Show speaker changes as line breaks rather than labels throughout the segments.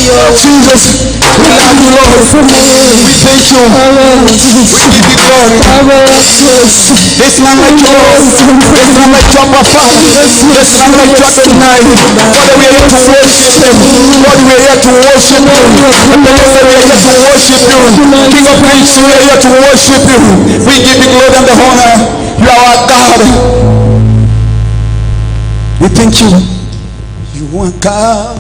Jesus, we love you, Lord. We thank you. We give you glory. It's not like yours. It's not like your papa. It's not like your tonight. Father, we are here to worship him. Lord, we are here to worship him. And the Lord, we are here to worship you. King of Kings, we are here to worship you. We give you glory and the honor. You are our God. We thank you. You are God.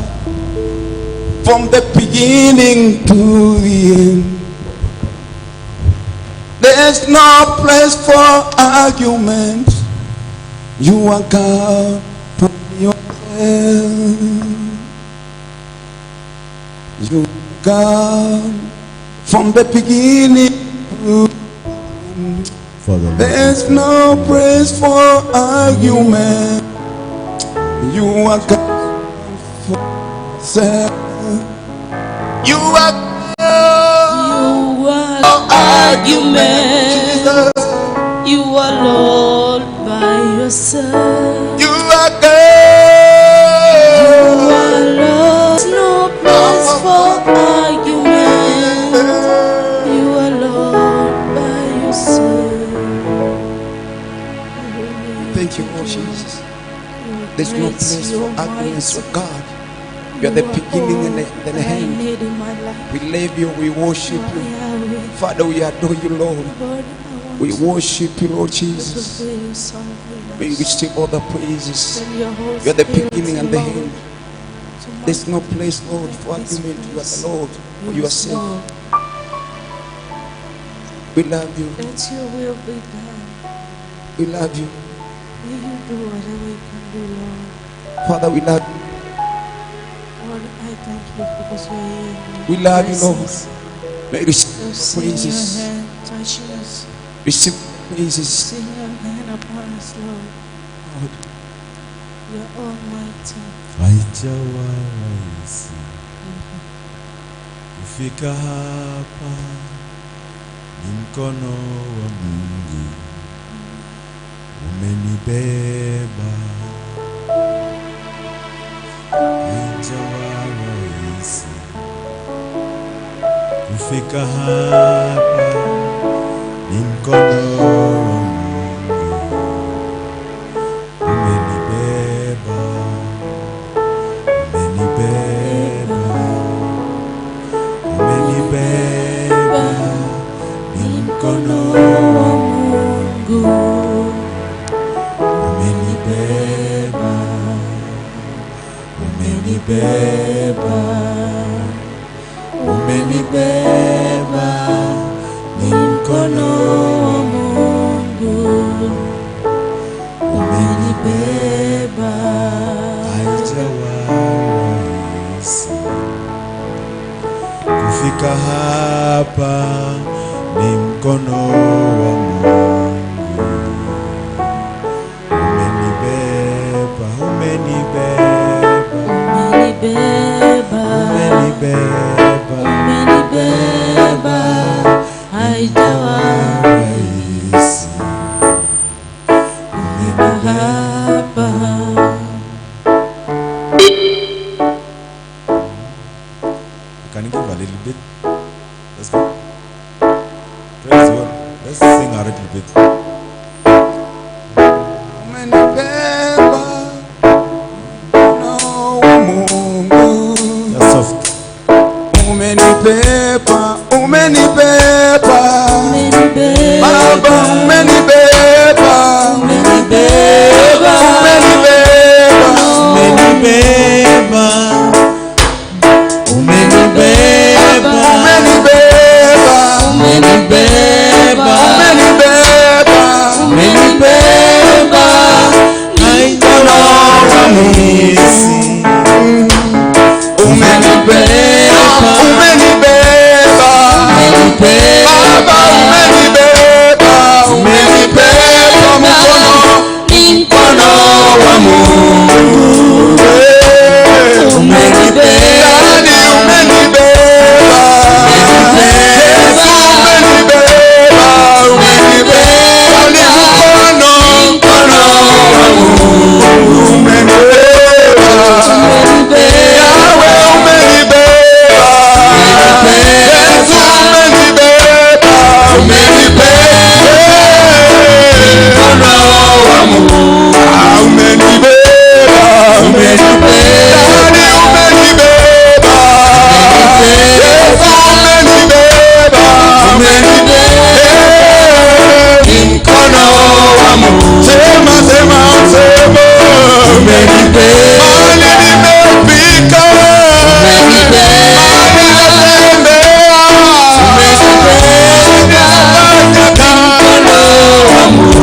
From the beginning to the end, there's no place for arguments. You are God from yourself. You are God from the beginning to the end. There's no place for argument. You are God for yourself. You are no argument.
You are Lord by yourself.
You are God.
You are Lord. No place for argument. You are Lord by yourself.
Thank you, Lord Jesus. There's no place for arguments with God. You are the beginning and the end. We love you, we worship you. Father, we adore you, Lord. We worship you, Lord Jesus. We receive all the praises. You are the beginning and the end. There's no place, Lord, for argument. You are the Lord for yourself. We love you.
Let your will be done.
We love you.
May you do whatever you can do, Lord.
Father, we love you.
Lord, I thank you because you are here.
We love you, Lord. May receive praises.
Your hand touching us.
Receive praises.
See your hand upon us, Lord.
Lord.
You are almighty.
Haijawa rahisi kufika hapa, ni mkono wa Mungu umenibeba. kufika hapa ni mkono wa Mungu. Umenibeba, umenibeba, umenibeba, ni mkono wa Mungu. Umenibeba, umenibeba, umenibeba, ni mkono wa Mungu. Umenibeba, haijawahi kufika hapa, ni mkono wa Mungu. Umenibeba, umenibeba, umenibeba, umenibeba, haijawahi kufika hapa. Can you give a little bit? Let's go. Praise God. Let's sing a little bit.
Umenibeba, no Mungu.
That's soft.
Umenibeba, umenibeba, Baba, umenibeba, umenibeba, umenibeba,
Umenibeba, umenibeba,
umenibeba,
umenibeba, umenibeba, haijawahi
umenibeba, umenibeba, Baba, umenibeba, umenibeba, mkono wa Mungu. Umenibeba, umenibeba, Yesu, umenibeba, umenibeba, ni mkono wa Mungu. Umenibeba, Yahweh, umenibeba, Yesu, umenibeba, umenibeba, mkono wa Mungu. Umenibeba, umenibeba, umenibeba, Yesu, umenibeba, umenibeba, mkono wa Mungu. Sema, sema, sema, umenibeba, mahali nimefika, umenibeba, mahali natembea, umenibeba, mkono wa Mungu.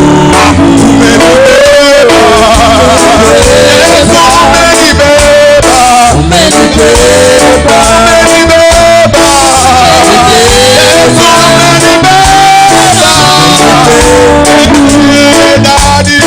Umenibeba, Yesu, umenibeba, umenibeba, umenibeba, Yesu, umenibeba, Daddy,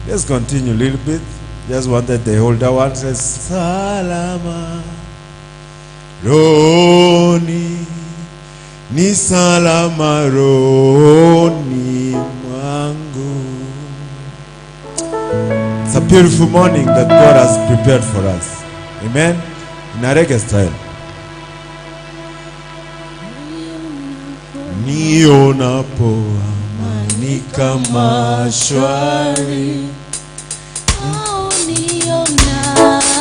Let's continue a little bit. Just wanted the older one says salama roni ni salama roni mwangu. It's a beautiful morning that God has prepared for us. Amen. In a reggae style. Nionapo amani kama shwari,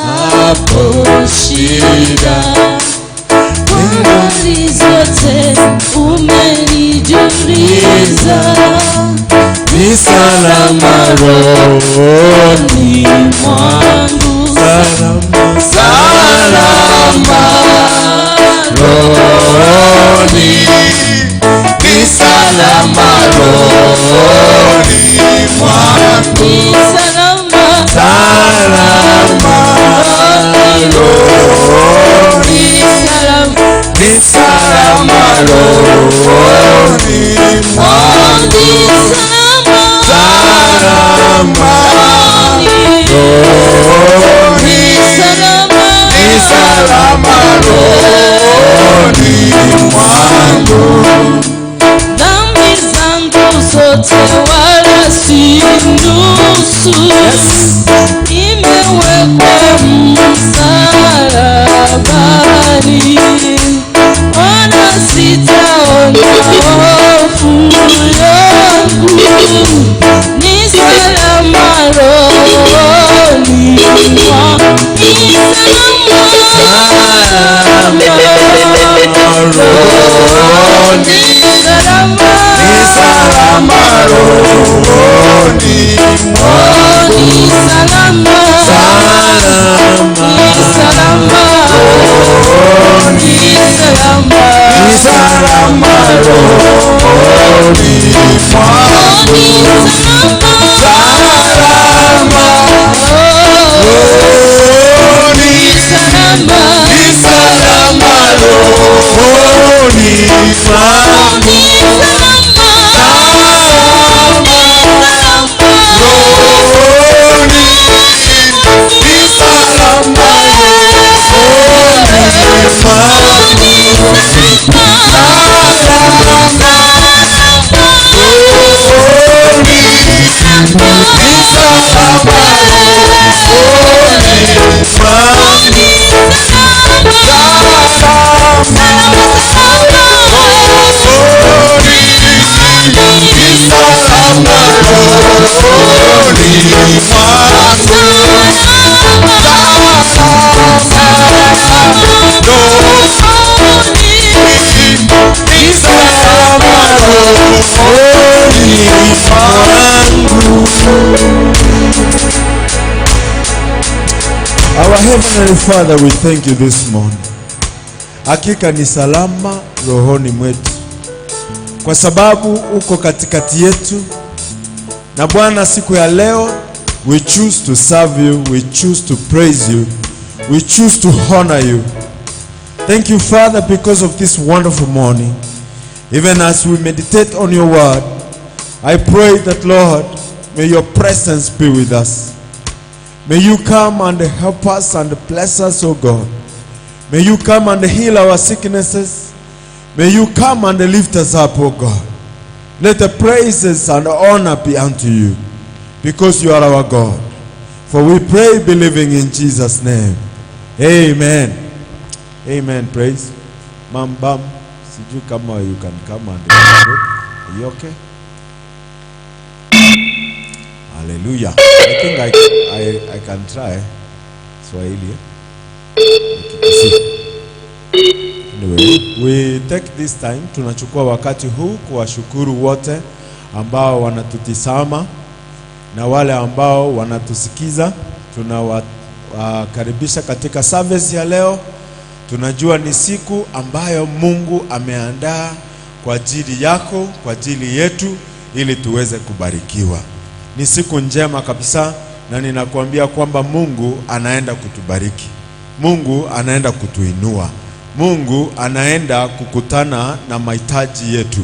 hapo shida, nyakati zote umenijuliza,
ni salama rohoni
mwangu,
salama,
salama rohoni, ni salama rohoni mwangu,
salama,
salama rohoni.
Our Heavenly Father, we thank you this morning. Hakika ni salama rohoni mwetu, kwa sababu uko katikati yetu. Na Bwana, siku ya leo, we choose to serve you, we choose to praise you, we choose to honor you. Thank you, Father, because of this wonderful morning. Even as we meditate on your word, I pray that, Lord, may your presence be with us. May you come and help us and bless us, O God. May you come and heal our sicknesses. May you come and lift us up, O God. Let the praises and honor be unto you, because you are our God. For we pray believing in Jesus' name. Amen. Amen. Praise. Bam. Siju kama you can come and are you okay? Hallelujah. I think I can try Swahili. Anyway, we take this time, tunachukua wakati huu kuwashukuru wote ambao wanatutizama na wale ambao wanatusikiza. Tunawakaribisha katika service ya leo. Tunajua ni siku ambayo Mungu ameandaa kwa ajili yako, kwa ajili yetu, ili tuweze kubarikiwa. Ni siku njema kabisa, na ninakuambia kwamba Mungu anaenda kutubariki. Mungu anaenda kutuinua. Mungu anaenda kukutana na mahitaji yetu.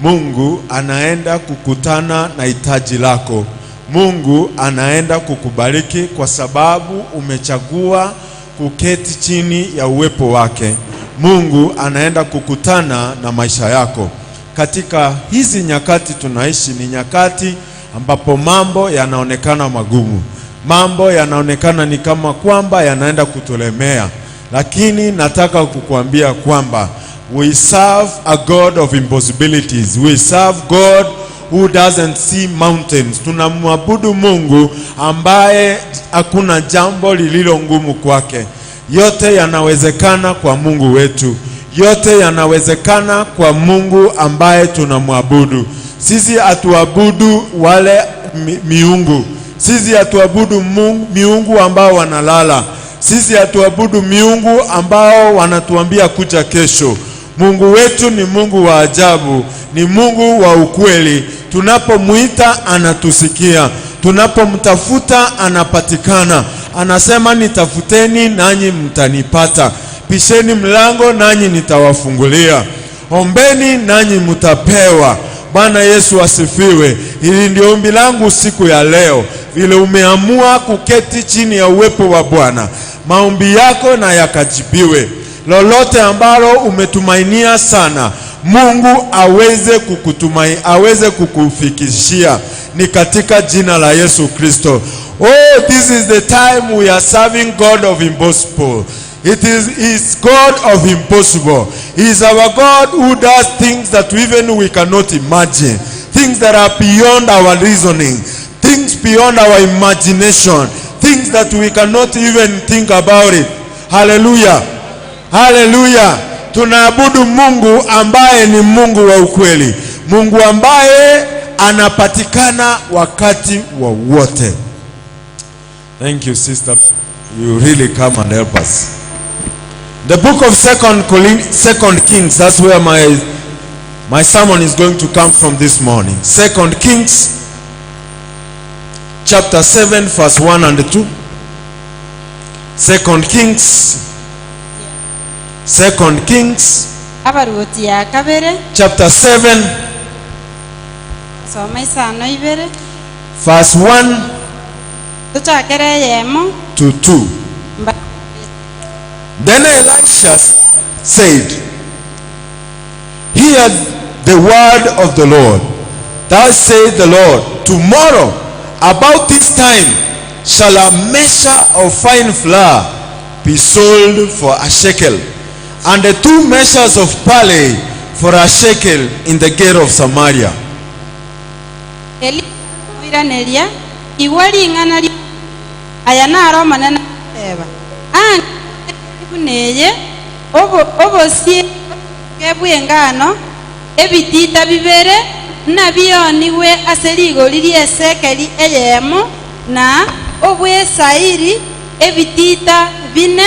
Mungu anaenda kukutana na hitaji lako. Mungu anaenda kukubariki kwa sababu umechagua kuketi chini ya uwepo wake. Mungu anaenda kukutana na maisha yako. Katika hizi nyakati tunaishi, ni nyakati ambapo mambo yanaonekana magumu. Mambo yanaonekana ni kama kwamba yanaenda kutulemea. Lakini nataka kukuambia kwamba we serve a God of impossibilities. We serve God who doesn't see mountains. Tunamwabudu Mungu ambaye hakuna jambo lililo ngumu kwake. Yote yanawezekana kwa Mungu wetu. Yote yanawezekana kwa Mungu ambaye tunamwabudu. Sisi hatuabudu wale miungu. Sisi hatuabudu miungu ambao wanalala. Sisi hatuabudu miungu ambao wanatuambia kuja kesho. Mungu wetu ni Mungu wa ajabu, ni Mungu wa ukweli. Tunapomuita anatusikia. Tunapomtafuta anapatikana. Anasema, nitafuteni nanyi mtanipata. Pisheni mlango nanyi nitawafungulia. Ombeni nanyi mtapewa. Bwana Yesu asifiwe. Hili ndio ombi langu siku ya leo. Vile umeamua kuketi chini ya uwepo wa Bwana, maombi yako na yakajibiwe. Lolote ambalo umetumainia sana, Mungu aweze kukufikishia, ni katika jina la Yesu Kristo. Oh, this is the time we are serving God of impossible. It is God of impossible. He is our God who does things that even we cannot imagine. Things that are beyond our reasoning. Things beyond our imagination. Things that we cannot even think about it. Hallelujah. Hallelujah. Tunaabudu Mungu ambaye ni Mungu wa ukweli. Mungu ambaye anapatikana wakati wowote. Thank you, sister. You really come and help us. The book of Second Kings, that's where my sermon is going to come from this morning. 2 Kings chapter 7 verse 1 and 2. 2 Kings chapter 7 verse 1 to 2. Then Elisha said, "Hear the word of the Lord. Thus saith the Lord, tomorrow about this time shall a measure of fine flour be sold for a shekel, and the 2 measures of barley for a shekel in the gate of Samaria."
Neye obosie kebwengano ebitita bibere nabioniwe aserigoriri esekeri eyemo na obwesairi ebitita bine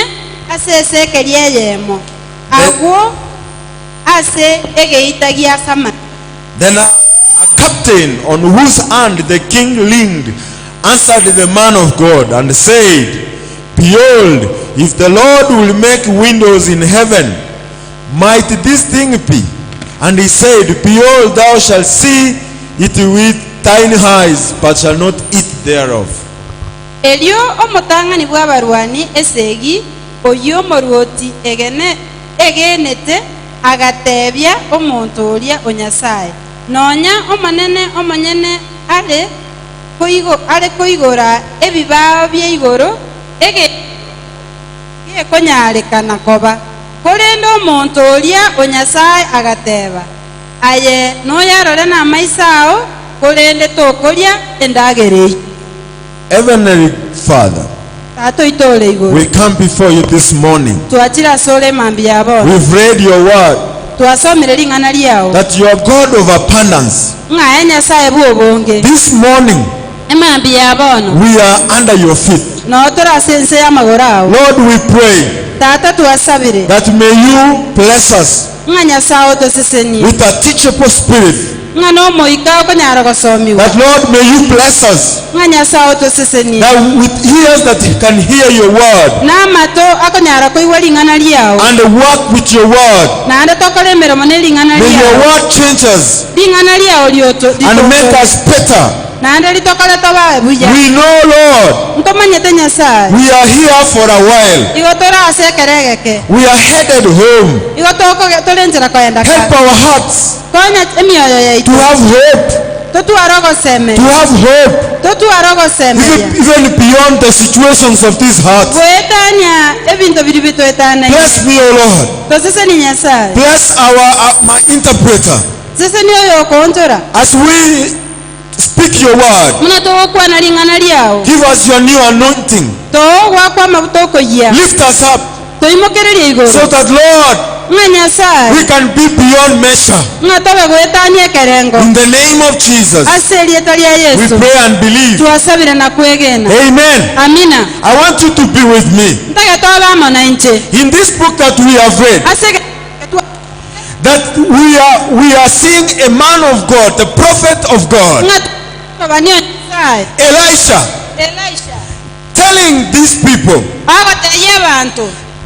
ase esekeri eyemo agwo ase egeita gia Samaria.
Then a captain on whose hand the king leaned answered the man of God and said, "Behold, if the Lord will make windows in heaven, might this thing be?" And he said, "Behold, thou shalt see it with thine eyes, but shall not eat thereof."
Elio omotangani bwa barwani esegi oyo moruoti egenete agatebya omonto oria onyasaye nonya omanene omanyene ale koigora ebibao bya igoro ege konyarekana koba korendo omonto oria onyasaye agateba aye noyarore na maisao korende tokoria endagerei.
Heavenly Father, we come before you this morning. We've read your word that you are God of abundance. This morning we are under your feet. Lord, we pray that may you bless us with a teachable spirit. That Lord, may you bless us that with ears that can hear your word and work with your word. May your word change us and make us better. We know, Lord, we are here for a while. We are headed home. Help our hearts to have hope. Even beyond the situations of these hearts. Bless me, O Lord. Bless my interpreter. As we speak your word, give us your new anointing. Lift us up so that, Lord, we can be beyond measure. In the name of Jesus, we pray and believe. Amen. I want you to be with me. In this book that we have read, that we are seeing a man of God, the prophet of God, Elisha, telling these people,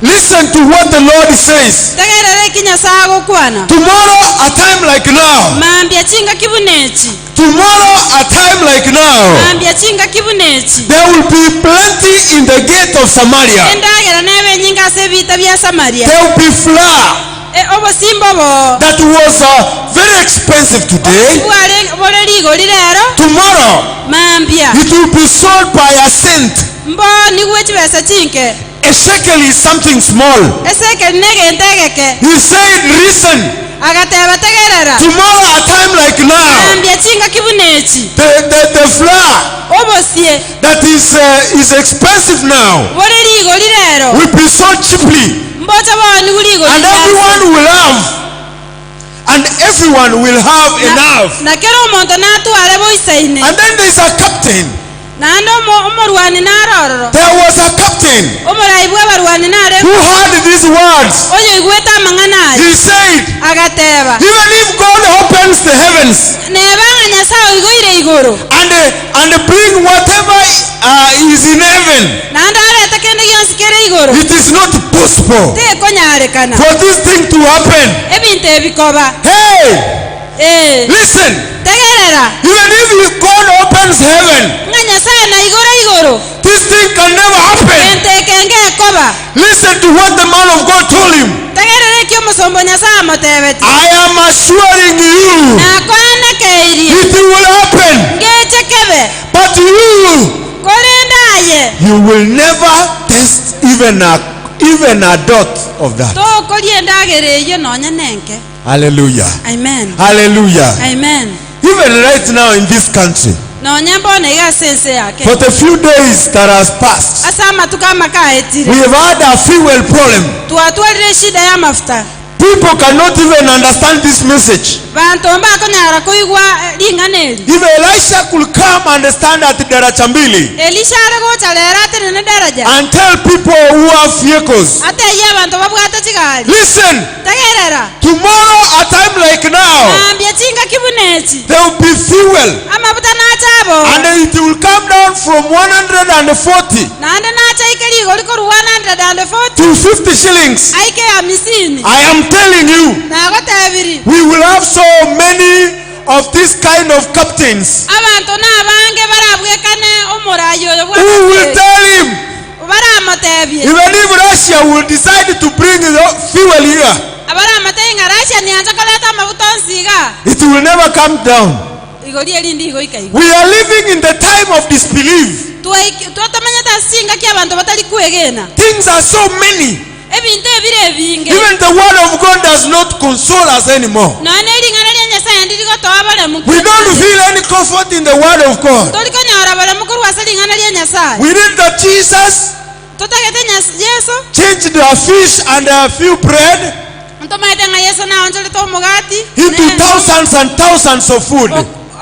Listen to what the Lord says.
Tegerere kinyasago kwana.
Tomorrow, a time like now.
Mambia chinga kibunechi.
Tomorrow, a time like now.
Mambia chinga kibunechi.
There will be plenty in the gate of Samaria.
Endagera nebe nyinga sebita bya Samaria.
There will be flour
Obo simbobo.
that was very expensive today.
Bole ligo lilero.
Tomorrow,
Mambia.
it will be sold by a cent.
Mbo ni wechi besa chinke.
A shekel is something small.
Eseke nege ndegeke.
He said, listen,
Agateba tegerera.
tomorrow, a time like now,
Mambia chinga kibunechi.
the flour
Obo sie.
that is expensive now
Bole ligo lilero.
will be sold cheaply,
Mbocha bo ni ligo
and everyone will have enough.
Na kero monto na tuare bo isaine.
And then there's a captain.
Na ndo omorwani naroro.
There was a captain
Omoraibu abarwani nare.
who heard these words.
Oyo igweta mangana.
He said,
Agateba.
even if God opens the heavens
Nebanga nyasao igoire igoro.
and bring whatever is in heaven,
Na ndo aleta kende yonsikere igoro.
it is not possible
Te konyarekana.
for this thing to happen.
Ebinte bikoba.
Hey, listen.
Tegerera.
Even if God opens heaven,
Nganya sana igoro.
this thing can never happen.
Ente kenge koba.
Listen to what the man of God told him.
Tegerere kyo musombo nyasa motebeti.
I am assuring you,
Na kwana keiri.
it will happen.
Geche kebe.
But
Kolendaye.
you will never taste even a dot of that.
To koliendagere ye nonya nenke.
Hallelujah.
Amen.
Hallelujah.
Amen.
Even right now in this country,
Nonya mbona iga sense yake.
for the few days that has passed,
Asama tukama kaetire.
we have had a fuel problem.
Tuatwalire shida ya mafuta.
People cannot even understand this message.
Bantu mbako nyara kuigwa linganeli.
If Elisha could come and stand at Darachambili
Elisha arago chalera tene daraja.
and tell people who have vehicles,
Ate ye bantu babwata chigali.
listen,
Tegerera.
tomorrow a time like now,
Ambia chinga kibunechi.
there will be fuel
Amabuta na chabo.
and it will come down from 140
Nande na cha ikeli goliko 140.
to 50 shillings.
Aike ya misini.
I am telling you,
Na gotebiri.
we will have so many of this kind of captains
Abantu na bange barabwekane omorayo yo
who will tell him,
baramotebye.
even if Russia will decide to bring the fuel here,
Abaramotenga Russia ni anja koleta amabuta nsiga.
it will never come down.
Igori elindi igoika igo.
We are living in the time of disbelief.
Tutamanya tasinga ki abantu batali kwegena.
Things are so many.
Ebinte bire binge.
Even the word of God does not console us anymore.
Na nelingana lya Nyasaye ndiko toabale mukuru.
We don't feel any comfort in the word of God.
Toliko nyara bale mukuru wasalingana lya Nyasaye.
We read that Jesus
Tutagete Yesu.
changed a fish and a few bread
Ntomaite nga Yesu na onjole to mugati.
into thousands and thousands of food.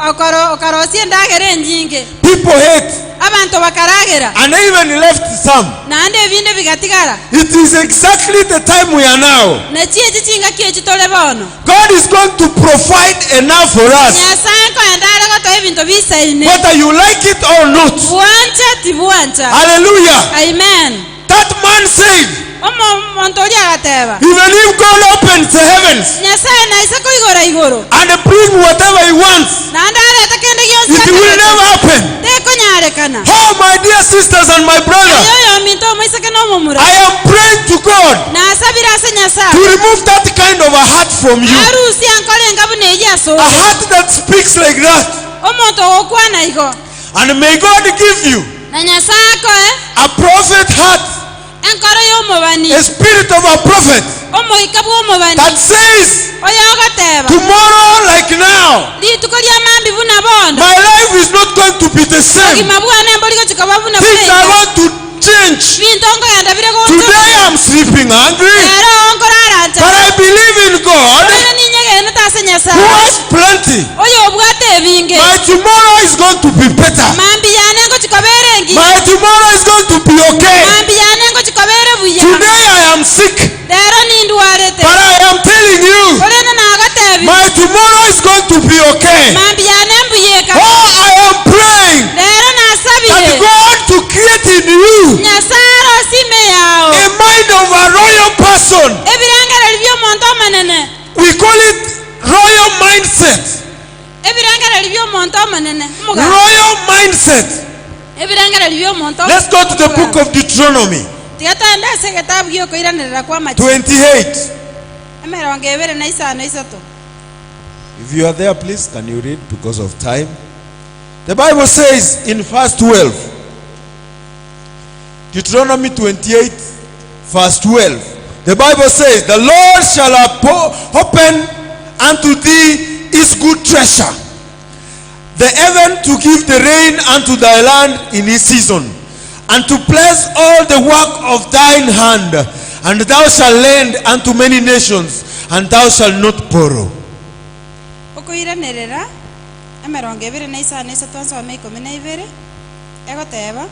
Okarosie ndagere njinge.
People ate
Abantu bakaragera.
and even left some.
Na ande binde bigatigara.
It is exactly the time we are now.
Na chie chinga kie chitole bono.
God is going to provide enough for us,
Nyasaye ko endara ko to ebinto bisaine.
whether you like it or not.
Buancha tibuancha.
Hallelujah.
Amen.
That man said,
Omo montoli agateba.
even if God opens the heavens
Nyasaye na isako igoro.
and bring whatever he wants,
Na andara takende yonsi.
it will never happen.
Te konyarekana.
Oh, my dear sisters and my brother,
Yoyo minto moisake no mumura.
I am praying to God
Na asabira se
to
Nyasaye.
remove that kind of a heart from you.
Arusi ankole ngabu neja so.
A heart that speaks like that.
Omonto okwana igo.
And may God give you
Na Nyasaye ko
a prophet heart,
enkoro yo mobani.
a spirit of a prophet
Omo ikabu mobani.
that says,
Oyo agateba.
tomorrow like now,
Lituko lya mambi buna bondo.
my life is not going to be the same.
Kimabwana mboliko chikababu na
Things are
bule.
going to change.
Bintongo yanda bire ko.
Today I'm sleeping hungry,
Ero onkorara
but I believe in God
Oyo ninyege nata se
who
Nyasaye.
has plenty.
Oyo obwate binge.
My tomorrow is going to be better.
Mambi yane ngo chikabere ngi.
My tomorrow is going to be okay.
Mambi yane ngo chikabere buya.
Today I am sick,
Lero nindwarete.
but I am telling you,
Olena na agatebi.
my tomorrow is going to be okay.
Mambi yane mbuyeka.
Oh, I am praying
Lero na
that
asabire.
God to create in you
Nyasaro sime yao.
a mind of a mindset.
ebirengera by'omuntu.
Let's go to the book of Deuteronomy
Tigatanda segetabu gyokoiranirira kwa machi.
28.
Emirongo ebere na isano isatu.
If you are there, please, can you read because of time? The Bible says in verse 12, Deuteronomy 28, verse 12, the Bible says, the Lord shall open unto thee his good treasure, the heaven to give the rain unto thy land in his season, and to bless all the work of thine hand, and thou shalt lend unto many nations, and thou shalt not borrow.
Okoiranirira emirongo ebere na isano isatu nsome 12 egoteba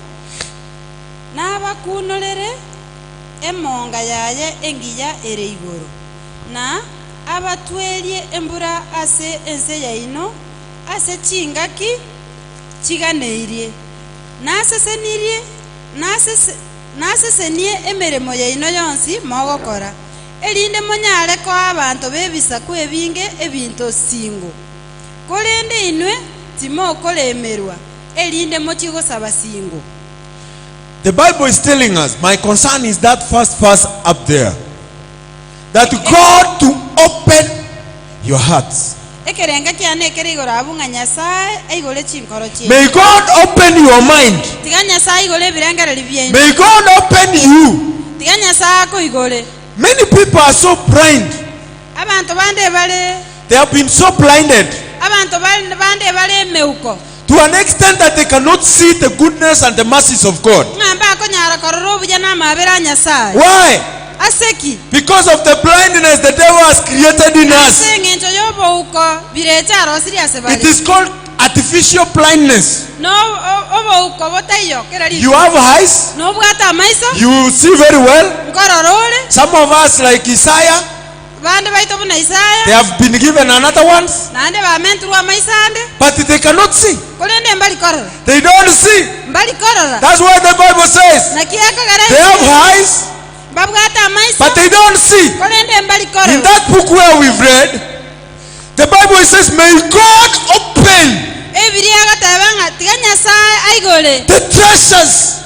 n'abakunolere emonga yaye engiya ere iguru na abatwerie embura ase ense yaino ase chingaki chiganeirie nasesenirie nasesenie emeremo yaino yonsi mogokora erinde monyare ko abantu bebisa kwebinge ebinto singo kolende inwe timo kolemerwa erinde mochigosaba singo.
The Bible is telling us, my concern is that first verse up there, that God to open your hearts. May God open your mind. May God open you. Many people are so blind. They have been so blinded to an extent that they cannot see the goodness and the mercies of God. Why? Because of the blindness the devil has created in us. It is called artificial blindness. You have eyes, you see very well. Some of us, like Isaiah, they have been given another ones, but they cannot see. They don't see. That's why the Bible says they have eyes, but they don't see. In that book where we've read, the Bible says, may God open the treasures.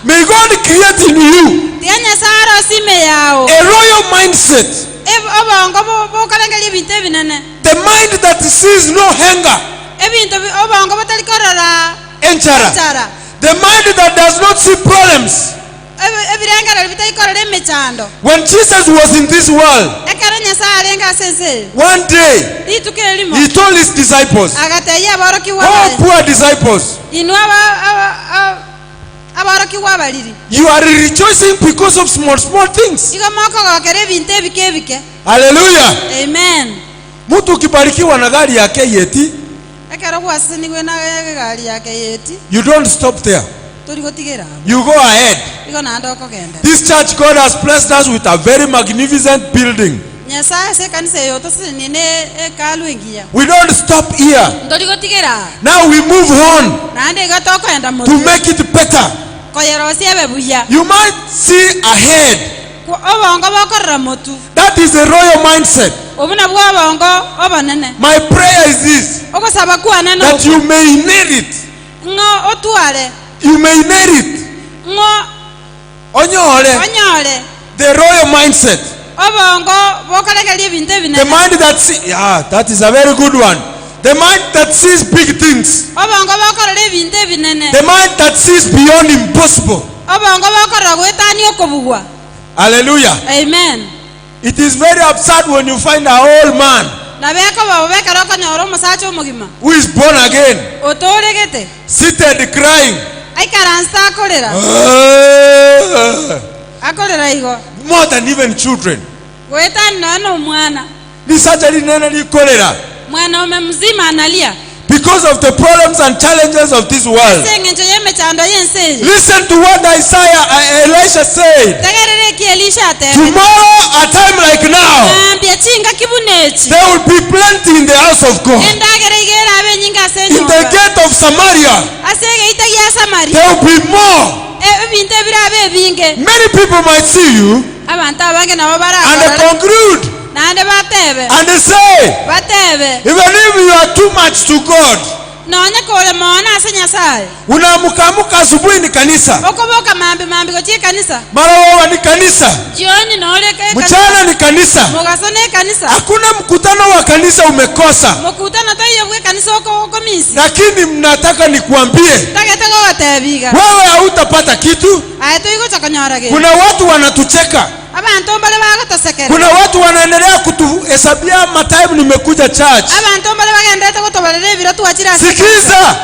May God create in you a royal mindset, the mind that sees no hunger, the mind that does not see problems. When Jesus was in this world, one day he told his disciples, oh poor disciples, you are rejoicing because of small things. Hallelujah.
Amen.
Mtu ukibarikiwa na gari yake yeti, you don't stop there. You go ahead. This church, God has blessed us with a very magnificent building. We don't stop here. Now we move on to make it better. You might see ahead. That is a royal mindset. My prayer is this, that you may inherit. You may inherit the royal mindset. The mind that sees, that is a very good one. The mind that sees big things. The mind that sees beyond impossible. Hallelujah.
Amen.
It is very absurd when you find an old man who is born again, seated crying. More than even children. Because of the problems and challenges of this world. Listen to what Elisha said. Tomorrow, a time like now, there will be plenty in the house of God. In the gate of Samaria, there will be more. Many people might see you and they conclude and they say, even if you are too much to God,
Nonya kole maona ase Nyasaye.
Unaamka asubuhi ni kanisa.
Okoboka mambi gochie kanisa.
Mara wewe ni kanisa.
Jioni naole kanisa.
Mchana ni kanisa.
Mugasone kanisa.
Hakuna mkutano wa kanisa umekosa.
Mkutano tayo bwe kanisa oko misi.
Lakini mnataka nikuambie.
Taka watebiga.
Wewe hautapata kitu.
Aito iko chakanyorage.
Kuna watu wanatucheka.
Abantu mbale bagatosekera.
Kuna watu wanaendelea kutuhesabia matime nimekuja church.
Abantu mbale bagendete kutobalele biro tuachira.
Sikiza.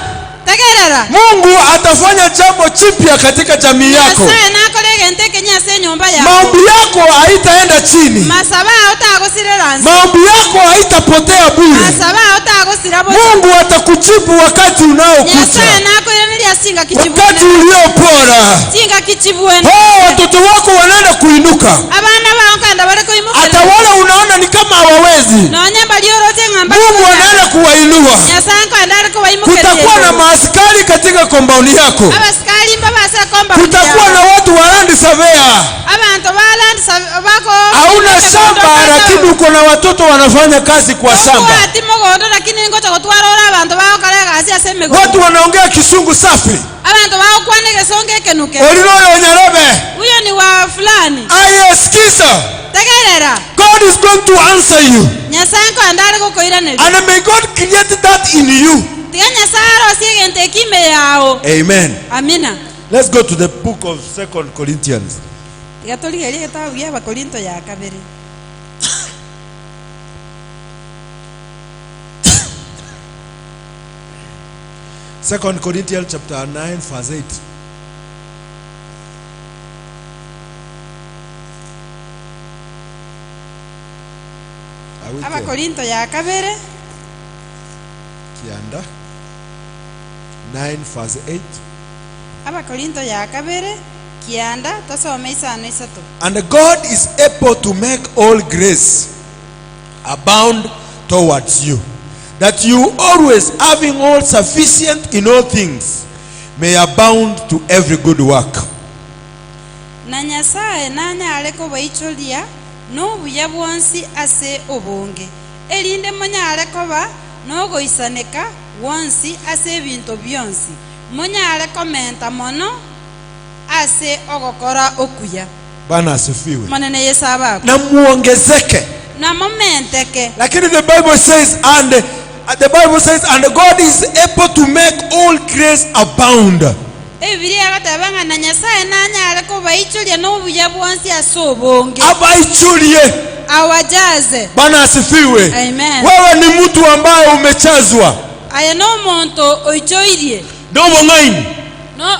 Tegerera.
Mungu atafanya jambo chipya katika jamii yako.
Sasa nakolege nteke nyase nyumba yako.
Maombi yako haitaenda chini.
Masaba utagosire ransi.
Maombi yako haitapotea bure.
Masaba utagosira bure.
Mungu atakujibu wakati unaokuja.
Nyasa nakoirelia singa kichibu.
Wakati uliopora.
Singa kichibu.
Watoto wako wanaenda kuinuka.
Abana bankanda bare kuimuka.
Hata wale unaona ni kama hawawezi.
Nonyamba liorote ngamba.
Mungu anaenda kuwainua.
Nyasa anaenda kuwaimuka.
Kutakuwa na maaskari katika compound yako.
Abaskari mbabasa compound.
Kutakuwa na watu wa land surveyor.
Abantu ba land bako.
Hauna shamba lakini uko na watoto wanafanya kazi kwa shamba.
Lakini ngoja kutwara abantu bao kale kazi aseme.
Watu wanaongea kisungu safi.
Abantu bao kwane kesonge kenuke.
Olinoyo Nyarobe.
Huyo ni wa fulani.
Ayesikiza.
Tegerera.
God is going to answer you.
Nyasanko andare kukoira neli.
And may God create that in you.
Tiganya saro sigente kime yao.
Amen.
Amina.
Let's go to the book of 2 Corinthians.
Gatolika ile kitabu ya Korinto ya kabiri.
Second Corinthians chapter 9 verse 8.
Aba Korinto ya kabiri.
Kianda 9 verse 8.
Aba Korinto ya kabiri. Kianda tosome isano isatu.
And God is able to make all grace abound towards you, that you always, having all sufficient in all things, may abound to every good work.
Na Nyasaye nanya aleko baicholia no buya bwonsi ase obonge. Elinde monya aleko ba no goisaneka wonsi ase bintu byonsi. Monya aleko menta mono ase ogokora okuya.
Bana asifiwe.
Manene yesaba.
Na muongezeke.
Na momenteke.
Lakini the Bible says and God is able to make all grace abound.
Ebiria gatabanga na Nyasaye nanya aleko baicholia no buya bwonsi ase obonge.
Abaichulie.
Awajaze.
Bana asifiwe.
Amen.
Wewe ni mtu ambaye umechazwa.
Aya no monto oichoirie.
Domo ngaini.
No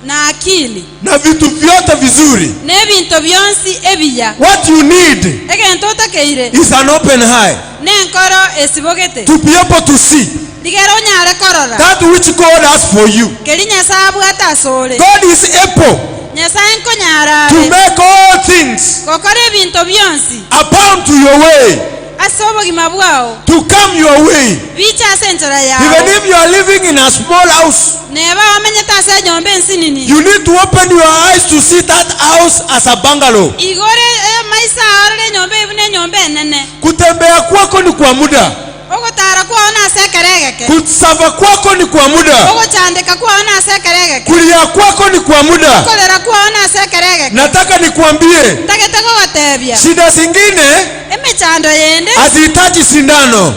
na akili.
Na vitu vyote vizuri.
Ne bintu byonsi ebiya.
What you need
Egento takeire.
is an open eye.
Ne nkoro esibogete.
To be able to see
Digero nyare korora.
that which God has for you.
Kelinya sabu atasole.
God is able
Nyasaye nkonyara.
to make all things
Kokore bintu byonsi.
abound to your way.
Asobo gimabwao.
To come your way.
Bicha sentra yao.
Even if you are living in a small house,
Neba wamenye tase nyombe nsinini.
you need to open your eyes to see that house as a bungalow.
Igore maisa arale nyombe ibune nyombe nene.
Kutembea kwako ni kwa muda.
Ogo tara kwa ona sekeregeke.
Kusava kwako ni kwa muda.
Ogo chandika kwa ona sekeregeke.
Kulia kwako ni kwa muda.
Kolera kwa ona sekeregeke.
Nataka nikuambie,
Taketako watebia.
shida zingine
Emechando yende.
hazihitaji sindano.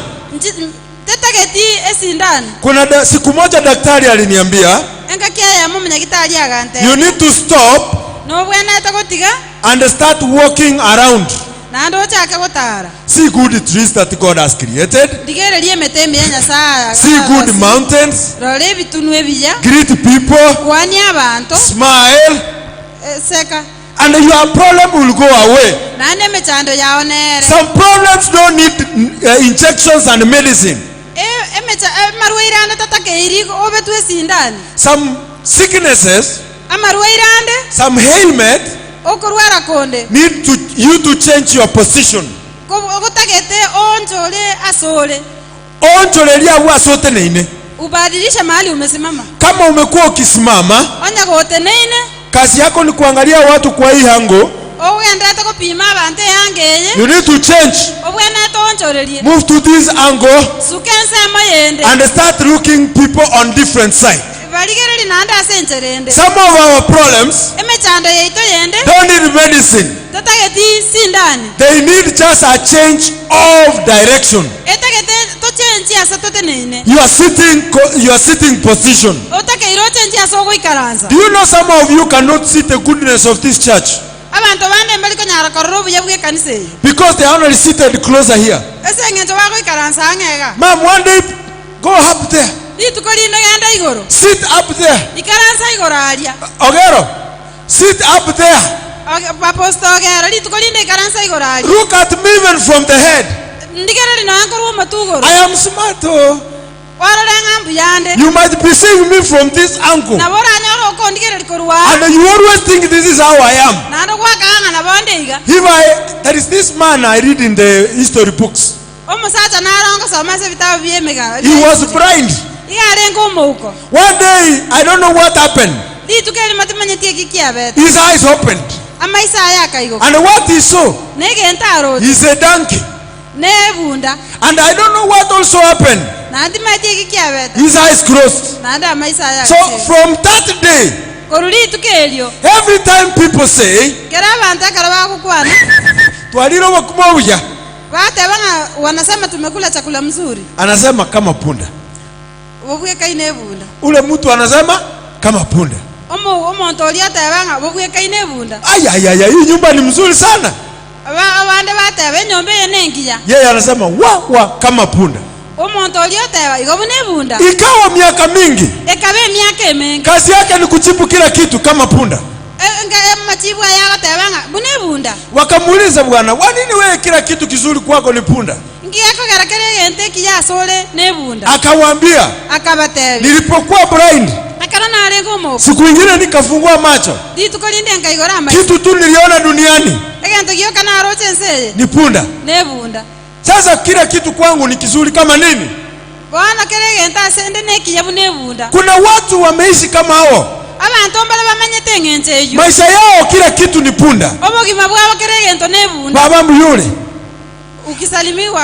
Tetaketi esindani.
Kuna siku moja daktari aliniambia,
Enkakia ya mumu nyakitali agante.
you need to stop
No bwena etakotiga.
and start walking around.
Na ando chake gotara.
See good trees that God has created.
Digere liye metembe ya Nyasaye.
See good mountains.
Role bitunu ebiya.
Greet people.
Kwani abantu.
Smile.
Seka.
And your problem will go away.
Nande mechando ya onere.
Some problems don't need injections and medicine.
Marwairande tatake irigo obetu esindani.
Some sicknesses,
Amarwairande.
some ailment
Okurwara konde.
need you to change your position.
Ogotagete onjole asole.
Onjolelia huwa sote neine.
Ubadilisha mahali umesimama.
Kama umekuwa ukisimama,
Onya gote neine.
kazi yako ni kuangalia watu kwa hii hango.
ogenda kopima abantu yangeye
You need to change.
obwena tonchorerie
Move to this angle
sukensemo yende
and start looking people on different sides.
baligereri nanda asencherende
Some of our problems
emechando yeito yende
don't need medicine.
tatageti sindani
They need just a change of direction.
etagete tochenji asa toteneine
You are sitting position.
otakeiro chenji asa ogoikaransa
Do you know some of you cannot see the goodness of this church
abantu bande mbali konyara korora obuya bw'ekanisa eyi
because they are only seated closer here?
ase eng'encho bagoikaransa ang'ega
Ma'am, one day go up there.
rituko rinde genda igoro
Sit up there.
ikaransa igoro aria
Ogero, sit up there.
baposto ogero rituko rinde ikaransa igoro aria
Look at me even from the head.
ndigereri noankorwa omatugoro
I am smart. Oh.
orore ng'ambu yande
You might be seeing me from this angle.
nabo oranyora okondigereri korwa
And you always think this is how I am.
nando gwakang'a nabo ndeiga
There is this man I read in the history books.
omusacha narongosoma ase ebitabo by'emiga
He was blind.
igarenga omouko
One day, I don't know what happened.
rituko eri matimanyetie eki kiabete
His eyes opened.
amaiso aya akaigoka
And what he saw
negenta aroti
is a donkey.
nebunda
And I don't know what also happened.
nandimatie eki kiabete
His eyes closed.
nandi amaiso aya
So from that day,
koru rituko erio
every time people say,
kera abantu ekero bagokwana
twaliroba kumobuya,
bateba ng'a wanasema tumekula chakula mzuri
anasema kama punda.
bobwekaine ebunda
Ule mtu anasema kama punda.
omonto oria ateba ng'a bobwekaine ebunda
Ayayaya, hii nyumba ni mzuri sana.
abande bateba enyomba eye nengiya
Yeye anasema wa kama punda.
omonto oria oteba igo buna ebunda
Ikawa miaka mingi,
ekabe emiaka emengi
kazi yake ni kuchipu kila kitu kama punda.
machibu aya agoteba ng'a buna ebunda
Wakamuuliza, bwana, kwa nini wewe kila kitu kizuri kwako ni punda?
ngiyakogera kera egente ekiya asore nebunda
Akawaambia,
akabatebi
nilipokuwa blind,
akara narenga omoko
siku ingine nikafungua macho,
rituko rinde nkaigora amaiso
kitu tu niliona duniani
egento gioka naroche enseye
ni punda.
nebunda
Sasa kila kitu kwangu ni kizuri kama nini?
bono kera egente asende nekiya buna ebunda
Kuna watu wameishi kama hao,
abantu mbale bamanyete eng'encho eyo
maisha yao kila kitu ni punda.
obogima bwabo kera egento nebunda
Baba yule,
ukisalimiwa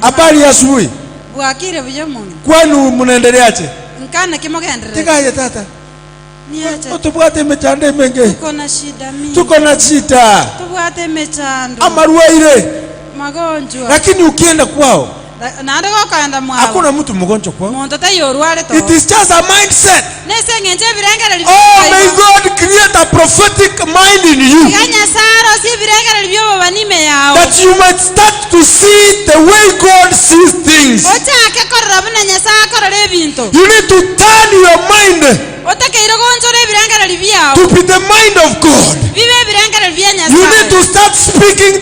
habari ya asubuhi,
bwakire buyo mungu
kwani mnaendeleaje?
nkana kimogendere
Tikaje tata,
niacha
tubwate mechande menge,
tuko na shida mingi
tuko na shida
tubwate mechando
amarwaire,
magonjwa
lakini ukienda kwao
nande gokaenda mwabo
hakuna mtu mgonjwa kwao.
muntu tayorware to
It is just a mindset.
nese eng'encho ebirengereri
Oh, may God create a prophetic mind in you
iganya saro si ebirengereri byobo banime yawo
that you might start to see the way God sees things.
ochake korora buna nyasaye akorora ebinto
You need to turn your mind
otakeire gonchora ebirengereri
to
byawo
be the mind of God.
bibe ebirengereri bya
You need
nyasaye
to start speaking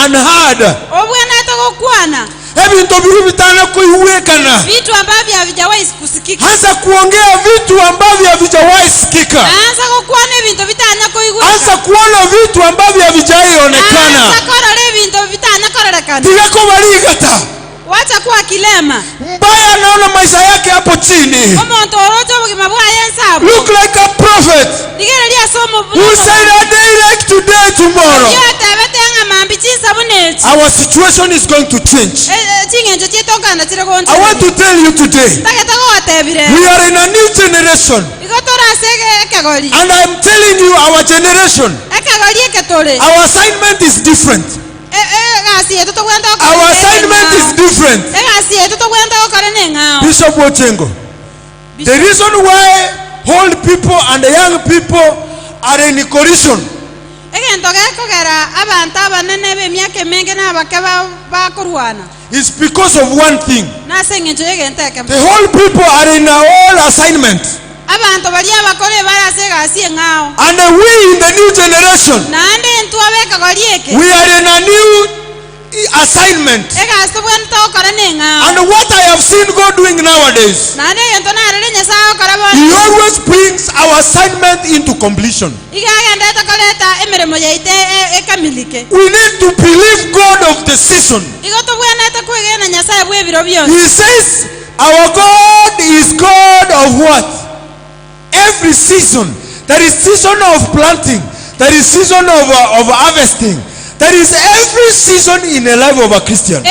unheard.
obwena atagokwana
Ebintu biri bitana kuiwekana.
vitu ambavyo havijawahi kusikika
Anza kuongea vitu ambavyo havijawahi sikika.
anza gokwana ebinto bitanya koigwika
Anza kuona vitu ambavyo havijaionekana.
anza korora ebinto bitanya kororekana
Tigako barigata.
wacha kuwa kilema
Mbaya anaona maisha yake hapo chini.
omonto oroche obogima bwaye ensabu
Look like a prophet
ligereria somo
who said a day like today, tomorrow,
yotebete ng'amambi chinsabu nechi
our situation is going to change.
ching'encho chietokana chire goncho
I want to tell you today,
tagete gogotebire
we are in a new generation.
igo torase ekegori
And I'm telling you, our generation,
ekegori eketore
our assignment is different.
egasi yetu togwenda
Our assignment is different.
egasi yetu togwenda gokora neng'ao
Bishop Ochengo, the reason why old people and young people are in collision
egento gekogera abantu abanene b'emyaka emenge n'abake bakorwana
is because of one thing.
nase eng'encho y'egento eke
The whole people are in a whole assignment.
abantu bari abakore barase egasi eng'ao
And we in the new generation,
naende entwa bekegori eke
we are in a new assignment.
egasi tobwenda togokora neng'ao
And what I have seen God doing nowadays,
naende egento narore nyasaye okora
He
bono
always brings our assignment into completion.
iga agendete koreta emeremo yaite ekamilike
We need to believe God of the season.
igo tobwenete kwegena nyasaye bwa ebiro byonse
He says, our God is God of what? Every season. There is season of planting. There is season of harvesting. There is every season in the life of a Christian.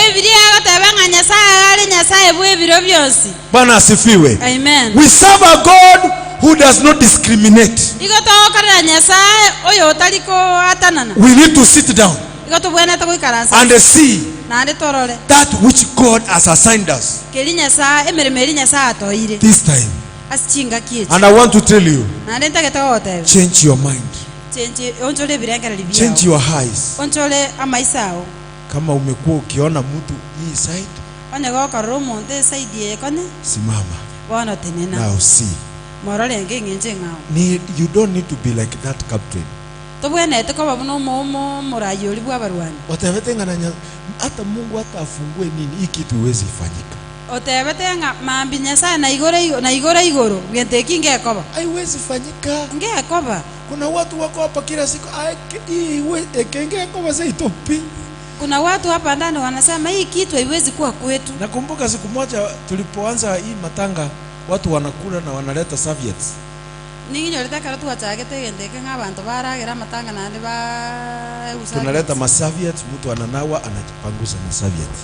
Bwana asifiwe.
Amen.
We serve a God who does not discriminate. We need to sit down and see that which God has assigned us this time. And I want to tell you, change your mind. Change your eyes. Kama umekuwa ukiona mtu hii side, simama. Now see. You don't need to be like that captain. Hata Mungu hata afungue nini, hii kitu huwezi fanyika. Haiwezi fanyika. Kuna watu wako hapa kila siku, kuna watu hapa ndani wanasema hii kitu haiwezi kuwa kwetu. Nakumbuka siku moja tulipoanza hii matanga, watu wanakula na wanaleta serviettes. Tunaleta maserviette, mtu ananawa anajipanguza na serviette.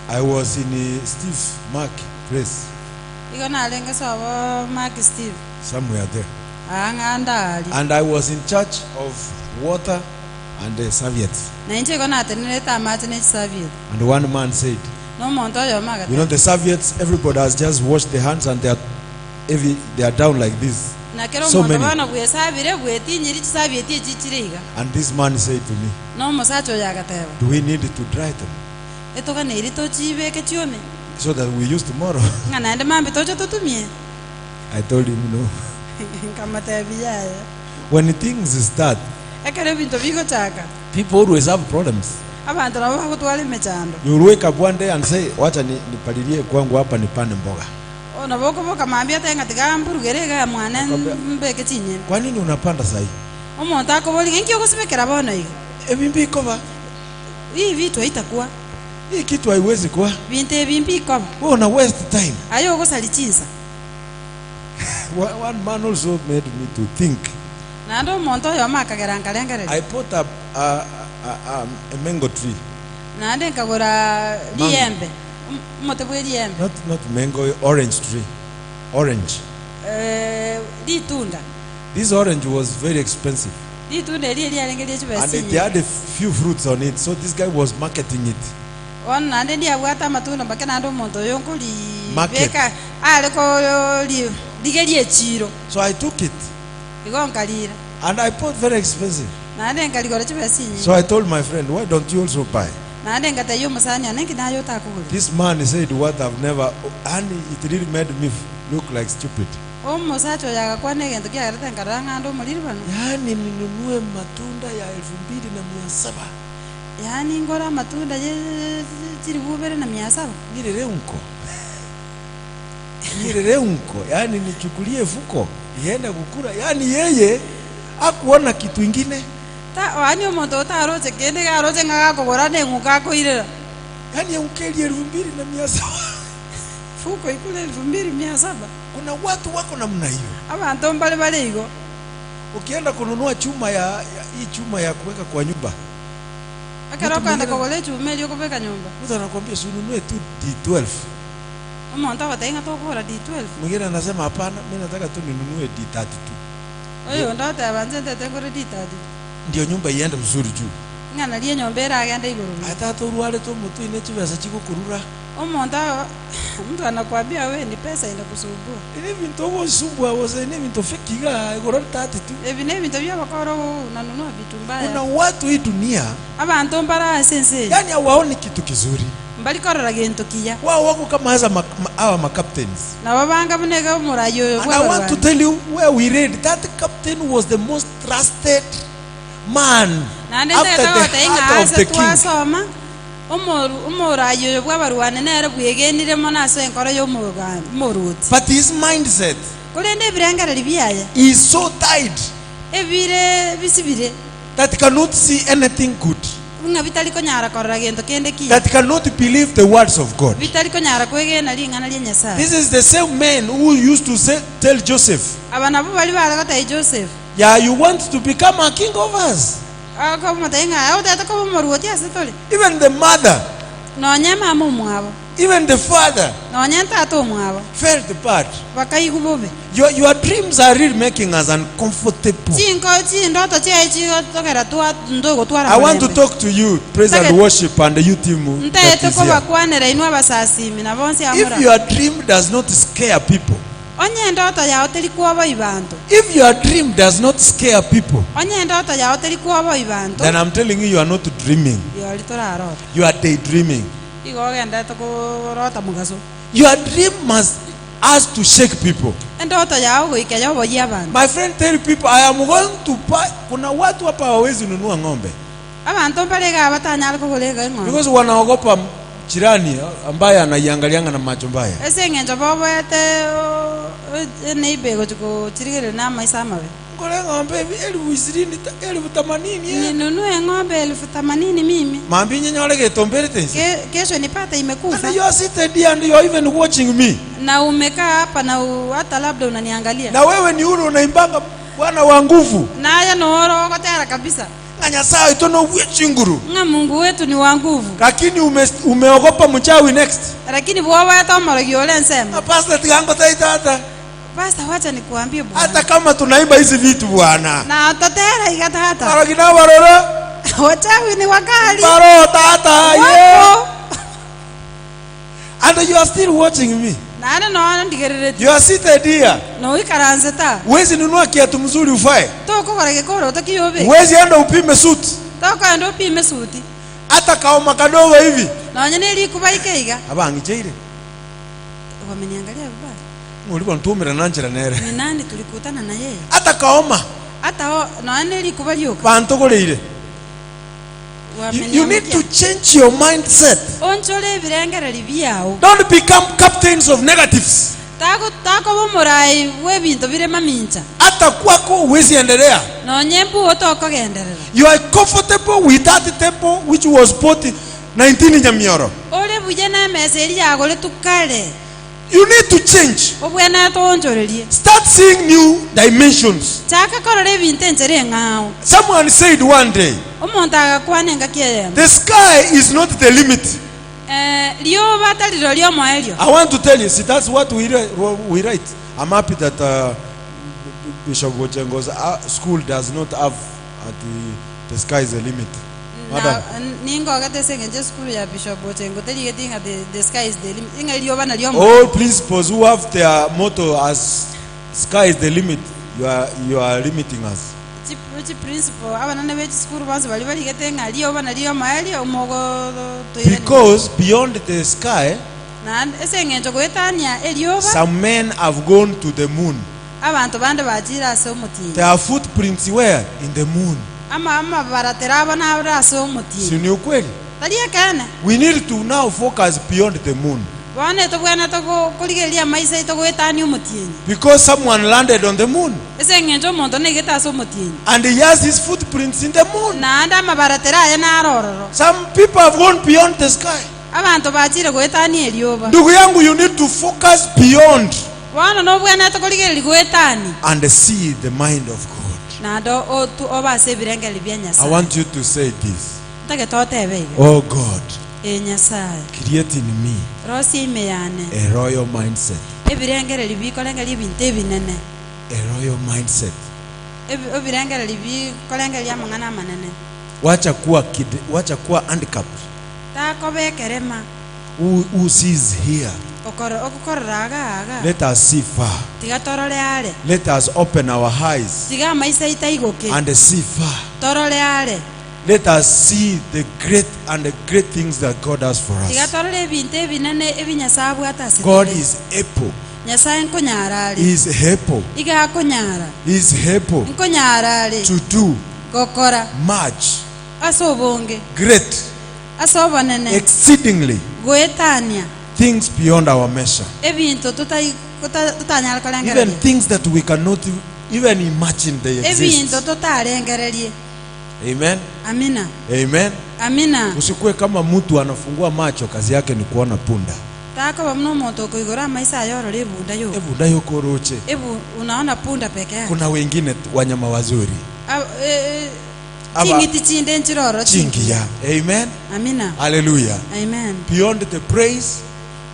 I was in Steve Mark place. Somewhere there. And I was in charge of water and the serviettes. And one man said, you know the serviettes, everybody has just washed their hands and they are down like this. So many. And this man said to me, do we need to dry them so that we use tomorrow? I told him no. When things start, people always have problems. You wake up one day and say, wacha nipalilie kwangu hapa nipande mboga. Kwa nini unapanda sahi? Hii kitu haiwezi kuwa. Wewe una waste time. One man also made me to think. I put up a mango tree. Not mango, orange tree. Orange. This orange was very expensive. And it had a few fruits on it, so this guy was marketing it. Market. So I took it. And I bought very expensive. So I told my friend, why don't you also buy? This man said what I've never, and it really made me look like stupid. Yani ninunue matunda ya 2,700. Yani ngora matunda nirere unko. Yani nichukulie fuko iende kukura. Yani yeye hakuona kitu ingine. Yani ukeli 2,700. Fuko ikule 2,700. Kuna watu wako namna hiyo. Ukienda kununua chuma ya kuweka kwa nyumba, mtu anakuambia ununue tu D12. Mwingine anasema hapana, mimi nataka tu ninunue D32. Ndio nyumba iende mzuri juu. Hata uruale tu mtu inechibasa chiko kurura. Mtu anakuambia wewe ni pesa inakusumbua. Ile vitu wosumbua wose ni vitu fikiga igoro 32. Ile vitu vya bakoro unanunua vitu mbaya. Kuna watu hii dunia abantu mbara sense. Yani hawaoni kitu kizuri. Mbali korora gento kiya. Wao wako kama hawa captains. Na babanga bunega murayo. And I want to tell you where we read that captain was the most trusted man after the heart of the king. But his mindset is so tight that he cannot see anything good.
nga bitali konyara korora gento kende ki
that cannot believe the words of God.
bitali konyara kwegena lingana lya Nyasaye.
This is the same man who used to tell Joseph,
Abana bo bali baragata Joseph
yeah, you want to become a king of us.
ko matainga o tata ko moruoti asetole
Even the mother,
no nyama mo mwabo
even the father
no nyanta to mwabo
felt bad.
bakai gubobe
Your dreams are really making us uncomfortable.
chinko chindoto chechi tokera twa ndogo twara.
I want to talk to you, praise and worship, and the youth team. that
ntete
is
ko
here.
bakwanera inwa basasimi na bonse amura.
If your dream does not scare people,
onye ndoto ya hoteli kuobo ibantu
if your dream does not scare people,
onye ndoto ya hoteli kuobo ibantu
then I'm telling you, you are not dreaming.
yo litora rota
You are daydreaming.
igo genda to ko rota mugaso.
Your dream has to shake people.
Ndoto yao goikeja bo yabantu
My friend, tell people, I am going to buy. Kuna watu hapa hawawezi nunua ng'ombe
abantu balega batanyala ko golega ngo
because wanaogopa jirani ambaye anaiangalianga na macho mbaya.
ese ngenjo bobo ete neibe go tuko tirigere na maisa mabe
Ngole ng'ombe 20,000 80,000
ninunue ng'ombe 80,000 mimi
mambi nyenyole getombere tensi.
kesho nipate imekufa
And you are seated here and you are even watching me.
na umekaa hapa na hata labda unaniangalia
Na wewe ni ule unaimbanga Bwana wa nguvu.
naye nooro kotera kabisa
Na Nyasaye tono chinguru.
nga Mungu wetu ni wa nguvu
Lakini umeogopa mchawi next.
lakini bwaba hata morogi ole nsema
Pastor tigango taitata.
basta wacha nikuambie bwana
Hata kama tunaimba hizi vitu Bwana.
na totera igata hata
Morogi na baroro.
wachawi ni wakali
Baro tata yeah.
Wako.
And you are still watching me.
nane no ndigerere
You are seated here.
no ikaranze ta
Uwezi nunua kiatu mzuri ufae.
toko korege koro utakiyobe
Uwezi enda upime suit.
toko ndo pime suti
Hata kaoma kadogo hivi.
na nyene ili kubaikeiga
Abangijeire.
wameniangalia vibaya
Ulipo ntumira nanjira nere.
ni nani tulikutana na yeye
Hata kaoma.
hata na nyene ili kubalioka
Bantogoleire. You need to change your mindset.
onchole birengera libyao
Don't become captains of negatives.
tako bomurai webinto birema mincha
Hata kwako uwezi endelea.
no nyembu otoko genderera
You are comfortable with that temple which was bought in 19 Nyamioro.
ole bujena meseri yago le tukale
You need to change.
obwena tonchorerie
Start seeing new dimensions.
chaka korore bintu enchere ngao
Someone said one day,
omuntu agakwanenga kiye
the sky is not the limit.
lio bataliro lio moelio
I want to tell you, see, that's what we write. I'm happy that Bishop Wochengo's school does not have the sky is the limit.
na ningo gatesenge je school ya Bishop Ochengo teli getinga the sky is the limit inga lio bana lio
All principals who have their motto as sky is the limit, you are limiting us.
chi principal abana ne bechi school banze bali bali getenga lio bana lio maelio mogo to
Because beyond the sky,
na esenge njo goetania elio ba
some men have gone to the moon.
abantu bande bajira so muti
Their footprints were in the moon.
ama baratera bana abra so muti
Si ni ukweli?
talia kana
We need to now focus beyond the moon.
bwana to bwana to kuligelia maisa to goetani muti
Because someone landed on the moon.
esenge njo mondo ne geta so muti
And he has his footprints in the moon.
na anda mabaratera ya na rororo
Some people have gone beyond the sky.
abantu bajire goetani elio ba
Ndugu yangu, you need to focus beyond
wana no bwana to kuligelia goetani
and see the mind of God.
na do o tu oba se birengeli bya
I
Nyasaye
want you to say this.
take totebe
Oh God,
Nyasaye
create in me
rosi imeyane
a royal mindset.
ebirengere libiko lengeli binte binene
A royal mindset.
ebirengere libiko lengeli amangana manene
Wacha kuwa handicapped.
tako bekerema
Who sees here?
okororaga
Let us see far.
tigatorore ale
Let us open our eyes
tiga maisa itaigoke
and see far.
torore ale
Let us see the great things that God has for us.
tigatorore binte binene ebinyasabu atase
God is able.
Nyasaye nkonyara ale
He is able.
iga konyara
He is able
nkonyara ale
to do
gokora
much,
asobonge
great,
asobonene
exceedingly
goetania
things beyond our measure.
ebintu tutanyala
Even
kolengererie
things that we cannot even imagine they exist.
ebintu tutalengererie
Amen.
Amina.
Amen.
Amina.
Usikue kama mtu anafungua macho kazi yake ni kuona punda.
Tako bamno moto kuigora maisha yoro lebunda yo.
Bunda yoko roche.
Unaona punda peke yake.
Kuna wengine wanyama wazuri.
Chingiti chinde nchiroro
chingia. Amen.
Amina.
Hallelujah.
Amen.
Beyond the praise,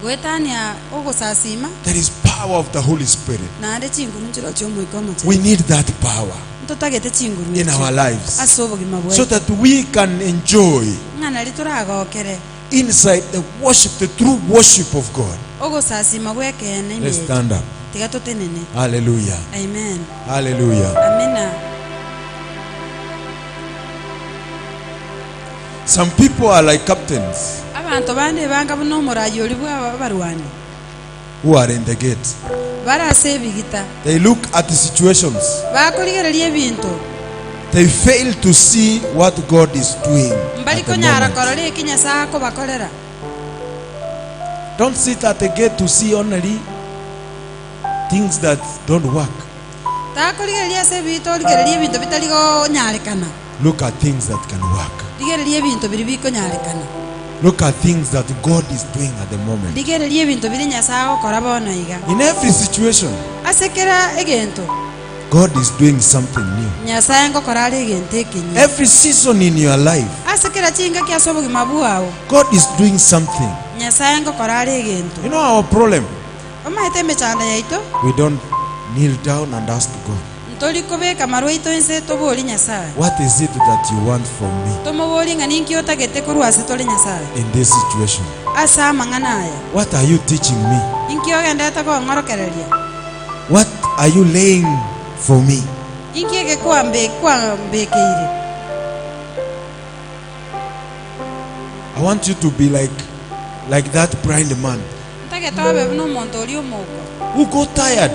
Gwetania ogo sasima.
there is power of the Holy Spirit.
Na ande chinguru nchiro chomo ikomo.
We need that power
Ntotagete chinguru
in our lives
asobo gimabwe.
so that we can enjoy
Ngana lituraga okere.
inside the worship, the true worship of God.
Ogo sasima gwekene.
Let's stand up.
Tigato tenene.
Hallelujah.
Amen.
Hallelujah.
Amina.
Some people are like captains
Abantu bande banga buno murayi oli bwa barwani.
who are in the gate.
Barase bigita.
They look at the situations.
Bakoligerelie ebintu.
They fail to see what God is doing.
Mbali
At the
konyara
moment.
korole kinyasa ko bakolera.
Don't sit at the gate to see only things that don't work.
Takoligerelie se bito oligerelie ebintu bitaligo nyarekana.
Look at things that can work.
Ligerelie ebintu biri biko nyarekana.
Look at things that God is doing at the moment.
Ligerelie ebintu biri nyasa okora bona iga.
In every situation,
Asekera egento.
God is doing something new.
Nyasa ngo korale egento ekinyi.
Every season in your life,
Asekera chinga kyasobo gimabuawo.
God is doing something.
Nyasa ngo korale egento.
You know our problem?
Omaite mechanda yaito.
We don't kneel down and ask God,
Ntoli kobeka marwaito ense toboli nyasa.
what is it that you want from me
Tomoboli ngani nkiota gete kurwase toli nyasa.
in this situation?
Asa mangana aya.
What are you teaching me?
Inkio genda tako ngorokereria.
What are you laying for me?
Inkiege kwambekeire.
I want you to be like that blind man
Ntage tobe no monto oli omoko.
who got tired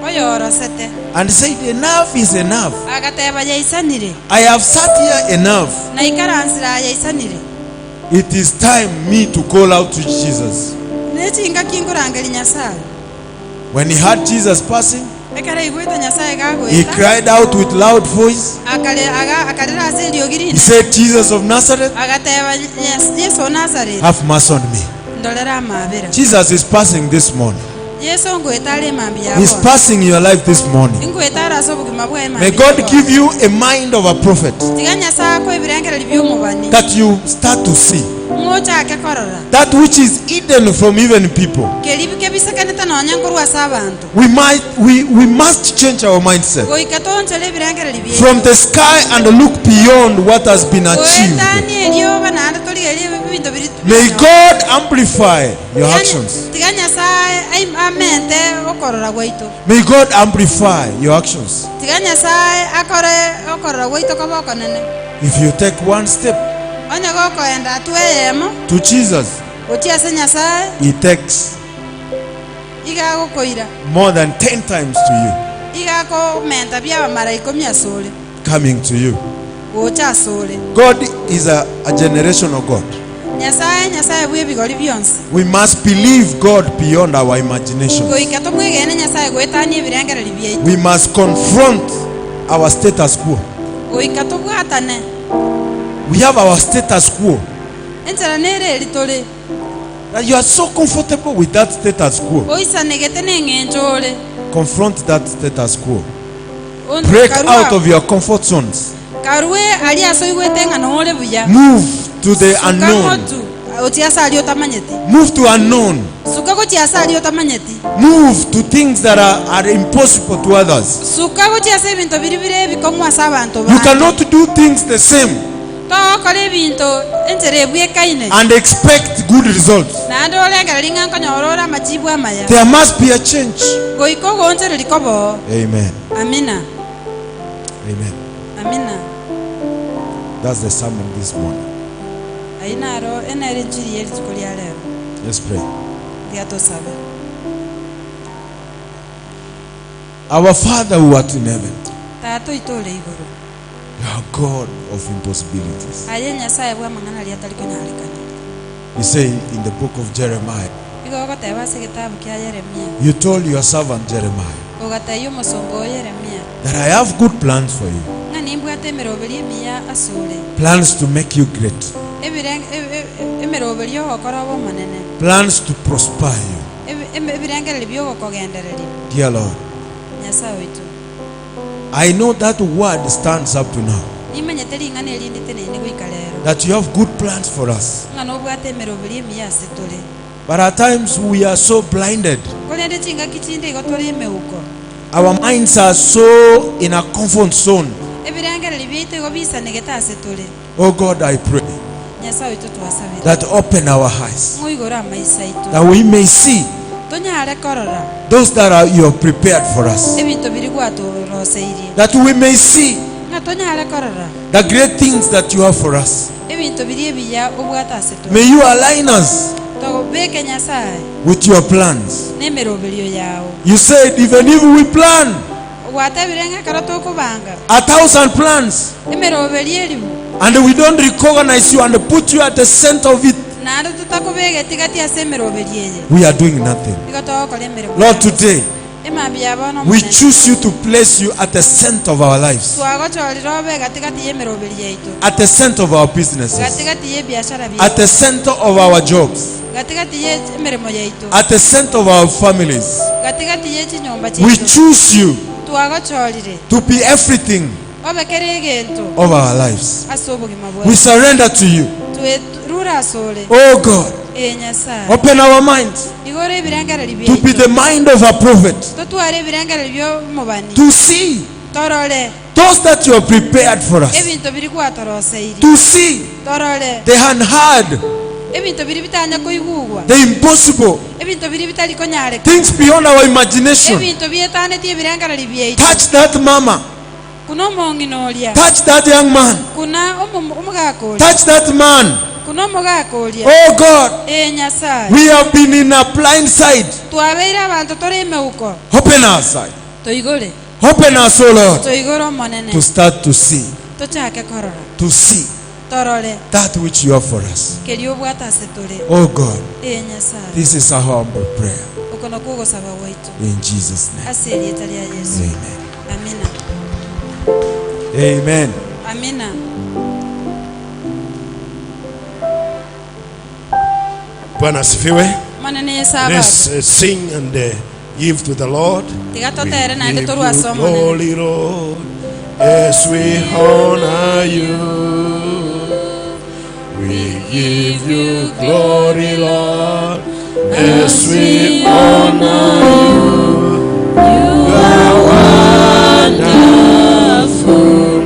Oyoro sete.
and said, enough is enough.
Agateba yaisanire.
I have sat here enough.
Na ikaransira yaisanire.
It is time me to call out to Jesus.
Nechinga kingurangeli nyasaye.
When he heard Jesus passing,
Ekara igweta nyasaye
he
gagweta.
cried out with loud voice.
Akalera aseli
He
ogirini.
said, Jesus of Nazareth,
Agateba Yesu Nazareth.
have mercy on me.
Ndolera mabera.
Jesus is passing this morning.
Yesu ngwetale mambi yabo.
He's passing your life this morning.
Ingwetara asobo gimabwe mambi.
May God give you a mind of a prophet
Tiganya sako ibirengera libyomubani.
that you start to see
Ngocha akekorora.
that which is hidden from even people.
Kelibike bisekaneta nonyankurwa sabantu.
We must change our mindset
Goikatonche lebirengera libye.
from the sky and look beyond what has been achieved.
Goetani elioba na toli ebintu biri.
May God amplify your actions.
Tiganya sai amente okorora gwaito.
May God amplify your actions.
Tiganya sai okorora gwaito koboko nene.
If you take one step
Onya goko enda tweyemo.
to Jesus,
Otia senya sai
He takes
iga gokoira.
more than 10 times to you,
Iga ko menta bya maraiko myasole.
coming to you.
Ocha sole.
God is a generational God.
Nyasaye bwe bigori byonse.
We must believe God beyond our imagination.
Goikato mwegene nyasaye gwetani ebirengera libye.
We must confront our status quo.
Goikato bwatane.
We have our status quo.
Entera nere litole.
That you are so comfortable with that status quo.
Oisa negete nengenjole.
Confront that status quo. Break out of your comfort zones.
Karwe ali aso igwetenga nole buya.
Move to the unknown.
Otiasa ali otamanyeti.
Move to unknown.
Sukago tiasa ali otamanyeti.
Move to things that are impossible to others.
Sukago tiasa ebintu biribire bikomwa sabantu.
You cannot do things the same
To kole ebintu entere bwe kaine.
and expect good results.
Na ndolenga linga nkonyorora majibu amaya.
There must be a change.
Goiko gontere likobo.
Amen.
Amina.
Amen.
Amina.
That's the sermon this morning.
Ainaro enere njiri yeri tukolia leo.
Let's pray.
Diato sabe.
Our Father who art in heaven,
Tato itole igoro.
you are God of impossibilities.
Aye nyasaye bwa mangana lya taliko nyalikana.
You say in the book of Jeremiah,
Igoko tebase kitabu kya Yeremia.
you told your servant Jeremiah
Ogatayo musongo Yeremia.
that I have good plans for you.
ngani mbwate emeroberi emiya asole
Plans to make you great.
emeroberi ogokora obo omonene
Plans to prosper you.
ebirengereri byogokogendereri
Dear Lord,
nyasaye oito
I know that word stands up to now.
nimenyete ring'ana erindi teneine goika rero
That you have good plans for us.
ng'ana obwate emeroberi emiya ase tore
But at times we are so blinded.
korende chingaki chinde igo tore emeuko
Our minds are so in a comfort zone.
ebirengereri biaito igo bisanegete ase tore
Oh God, I pray
nyasaye oito twasabire
that open our eyes,
ng'oigore amaiso aito
that we may see
tonyare korora
those that are you have prepared for us.
ebinto biri gwatoroseire
That we may see
ng'a tonyare korora
the great things that you have for us.
ebinto biri ebiya obwate ase tore
May you align us
togobeke nyasaye
with your plans.
n'emeroberio yao
You said even if we plan
gwate ebirenga kero tokobanga
1,000 plans
emeroberi erimu
and we don't recognize you and put you at the center of it,
naende tutakobega tigati ase emeroberi eye
we are doing nothing.
igo togokora emeremo
Lord, today
emambi yabono
we
omonene
choose you to place you at the center of our lives,
twagochorire obega tigati y'emeroberi yaitu
at the center of our businesses,
gatigati y'ebiashara
at
byaitu
the center of our jobs,
gatigati y'emirimo yaitu
at the center of our families.
gatigati y'echinyomba
We
chitu
choose you
twagochorire
to be everything
obekere egento
of our lives.
ase obogima
We
bwaitu
surrender to you.
rura asore
Oh God,
nyasaye
open our minds
igore ebirengereri
to be the
byaitu
mind of a prophet,
totware ebirengereri by'omubani
to see
torore
those that you have prepared for us,
ebinto biri gwatoroseiri
to see
torore
the unheard,
ebinto biri bitanya koigugwa
the impossible,
ebinto biri bitari konyareka
things beyond our imagination.
ebinto byetaneti ebirengereri byaitu
Touch that mama,
kuna omong'ina oria
touch that young man,
kuna omogaka oria
touch that man.
kuna omogaka oria
Oh God,
nyasaye
we have been in a blind side.
twabeire abantu tore emeuko
Open our sight,
toigore
open us, oh Lord,
toigore omonene
to start to see,
tochake korora
to see
torore
that which you have for us.
keri obwate ase tore
Oh God,
nyasaye
this is our humble prayer.
okono kugosaba gwaitu
In Jesus' name.
ase erieta ria yesu
Amen.
amina
Amen.
amina
Bwana asifiwe.
manene yesu abatu
Let's sing and give to the Lord.
tiga
We
totere naende
give
torwase
you
omonene
glory, Lord, as we honor you. We give you glory, Lord, as we honor you. You are wonderful.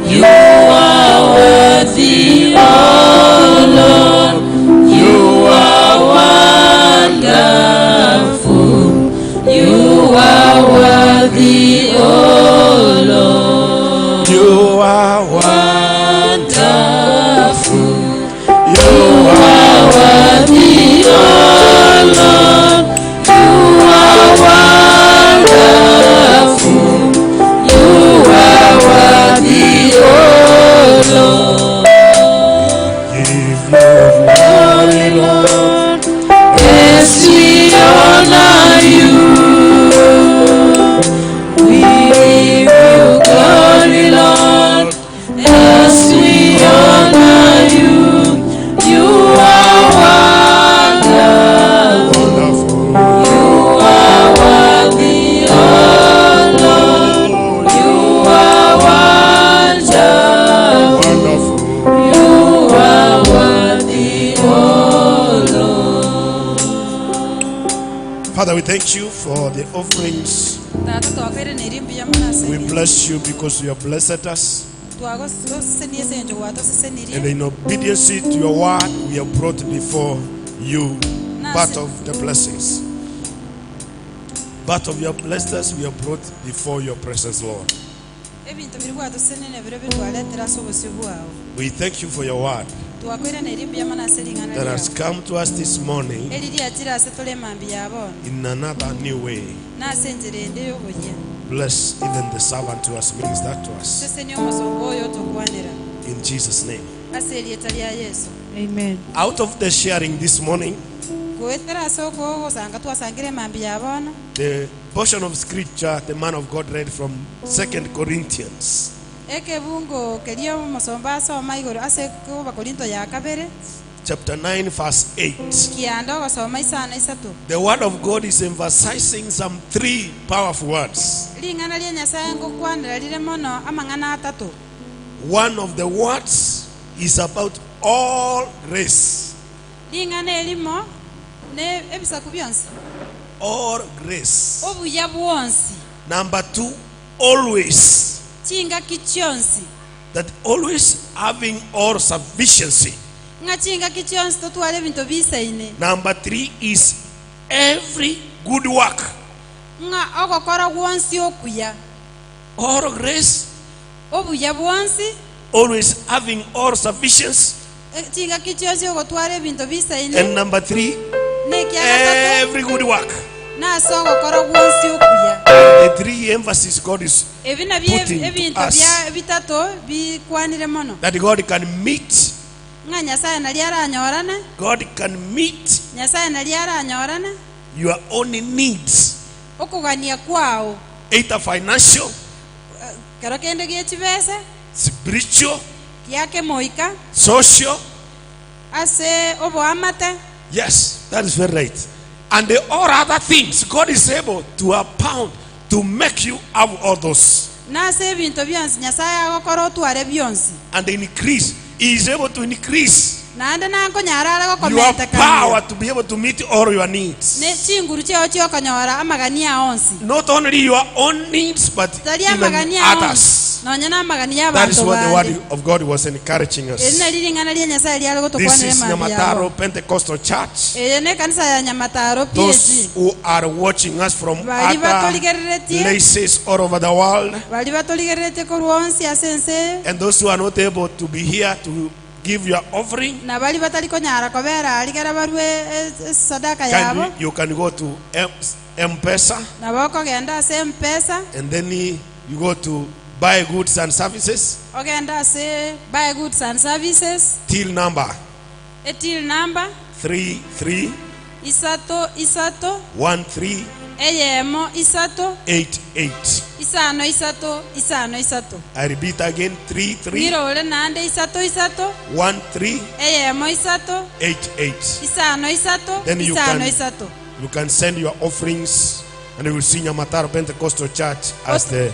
You are worthy, oh Lord. You are wonderful. You are worthy, oh Lord. You are wonderful. You are worthy, oh Lord. You are wonderful. You are worthy, oh Lord. Give you glory, Lord, as we honor you. We give you glory, Lord, as we honor you. You are wonderful. You are worthy, oh Lord. You are wonderful. You are worthy, oh Lord. Father, we thank you for the offerings.
tata twakaire nerimbi ya manase
We bless you because you have blessed us.
twagosesenie esenjo
And
gwatosesenirie
in obedience to your word, we have brought before you part of the blessings. Part of your blessings we have brought before your presence, Lord.
ebinto biri gwatosenene biro birwaretera ase obosio bwawe
We thank you for your word
twakoire nerimbi ya manase ring'ana
that has
riao
come to us this morning
eri riatira ase tore emambi yabono
in another new way.
nase enjera ende y'obuya
Bless even the servant who has ministered to us.
sesenia omosongo oyo otokwanera
In Jesus' name.
ase erieta ria yesu
Amen.
Out of the sharing this morning,
goetera ase okogosanga twasangire emambi yabono
the portion of scripture the man of God read from 2 Corinthians
ekebungo kerio musomba soma igoro ase ko bakorinto ya kabere
chapter 9 verse 8.
kiando gosoma isana isatu.
The word of God is emphasizing some 3 powerful words.
Lingana lya Nyasaye ngokwanira lire mono amang'ana atatu.
One of the words is about all grace.
Lingana elimo ne ebisaku byonsi.
All grace.
Obuya bwonsi.
Number 2, always.
Chinga kichonsi.
That always having all sufficiency.
Nga chinga kichonsi totwale bintu bisaine.
Number 3 is every good work.
Nga ogokora gwonsi okuya.
All grace.
Obuya bwonsi.
Always having all sufficiency.
Chinga kichonsi ogotwale bintu bisaine.
And number 3,
Ne kiagatatu.
every good work.
Na sogokora gwonsi okuya.
The 3 emphasis God is
Ebina
putting to
ebintu
us.
bya bitato bikwanire mono.
That God can meet.
Nga Nyasaye nali aranyorana.
God can meet
Nyasaye nali aranyorana.
your own needs.
Okugania kwao.
Either financial,
Kero kende giechibese.
spiritual,
Kiake moika.
social.
Ase obo amate.
Yes, that is very right. And the all other things, God is able to abound to make you have all those.
Na se bintu byonsi Nyasaye agokora otware byonsi.
And increase. He is able to increase
Nande nanko nyarara
your
gokometa
power to be able to meet all your needs.
Ne chinguru cheo chio konyora amagania onsi.
Not only your own needs, but
Tali
even
amagania
others.
No nyana amagania
That is
bantu
what the
bandi.
word of God was encouraging us.
Ene lilingana lya Nyasaye lyali
This
gotokwanire
is
mambi
Nyamataro
yabo.
Pentecostal Church.
Ene kanisa ya Nyamataro
Those
P.A.G.
who are watching us from
Bali
other
batoligereretie.
places all over the world,
Bali batoligerete ko rwonsi asense.
and those who are not able to be here to give your offering,
Na bali batali konyara kobera aligera barwe sadaka yabo.
you can go to M-Pesa,
Na bako genda ase mpesa.
and then you go to buy goods and services,
Ogenda ase buy goods and services.
till number
Etil number
33
isato
13
eyemo isato
88.
isano isato.
I repeat again, 33
Mirole nande isato
13
eyemo isato
88.
isano
Then you
isato.
You can send your offerings, and you will see Nyamataro Pentecostal Church as the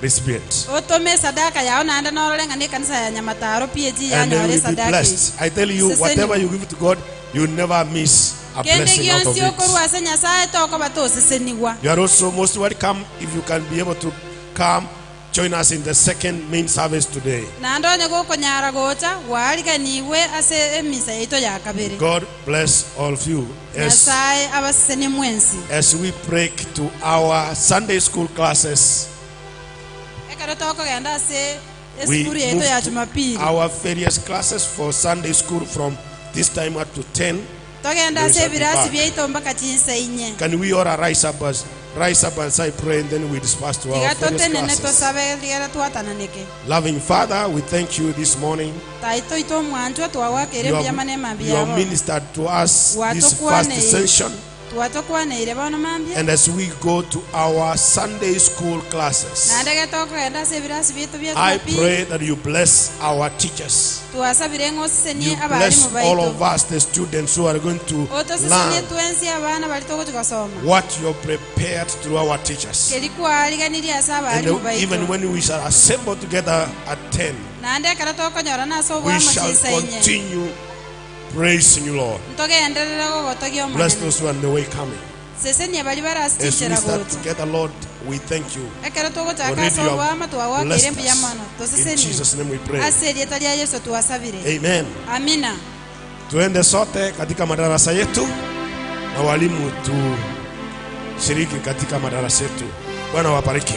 recipient.
Otome sadaka yao nande norolenga ne kanisa ya Nyamataro P.A.G. ya
And they
nyore
will be
sadaka.
blessed. I tell you, whatever you give to God, you will never miss a
Kende
blessing out of
gionsi okorwa
it.
ase Nyasaye toko batoseseniwa.
You are also most welcome if you can be able to come join us in the second main service today.
Nandone go konyara gocha waliganiwe ase emisa yeto ya kabere.
God bless all of you
Nyasaye abaseni mwensi.
as we break to our Sunday school classes.
Ekaro toko genda ase
We
eskuru yeto ya
move to
Jumapili.
our various classes for Sunday school from this time up to 10.
Togenda
There is
ase
a
birasi
back.
byeito mpaka chinsa inye.
Can we all rise up as I pray, and then we disperse to our
Tigato
various
tenene to
classes.
sabe ligara tuatana neke.
Loving Father, we thank you this morning.
Taito ito mwanjwa tuwawa kere
You
biyamane mambi
have
yabo.
ministered to us
Watu
this
kuwa
first
ne-
session.
Tuwatokwa na ile bano mambi.
And as we go to our Sunday school classes,
Nandege toko genda ase birasi byeito bya
I
Jumapili.
pray that you bless our teachers.
Tuwasabire ngoseni
You
abalimu
bless all
baito.
of us, the students who are going to
Otoseseni
learn
twensi abana balitoko tukasoma.
what you have prepared through our teachers.
Kelikuwa aliganiri ase
And
abalimu
even
baito.
when we shall assemble together at 10,
Nande kara toko nyora na so
we
bwa
shall
machinsa inye.
continue praising you, Lord.
Ntoge endelera go gotogi omwana.
Bless those who are on the way coming.
Seseni abali barasi
As we
tichera
start
goto.
together, Lord, we thank you.
Ekero togo taka
Already
so
you
bwa
have
matwa
blessed
kere mbiya mwana.
us. In
Toseseni.
Jesus' name we pray.
Aseri etalia Yesu tuwasabire.
Amen.
Amina.
Tuende sote katika madarasa yetu na walimu tushiriki katika madarasa yetu. Bwana wabariki.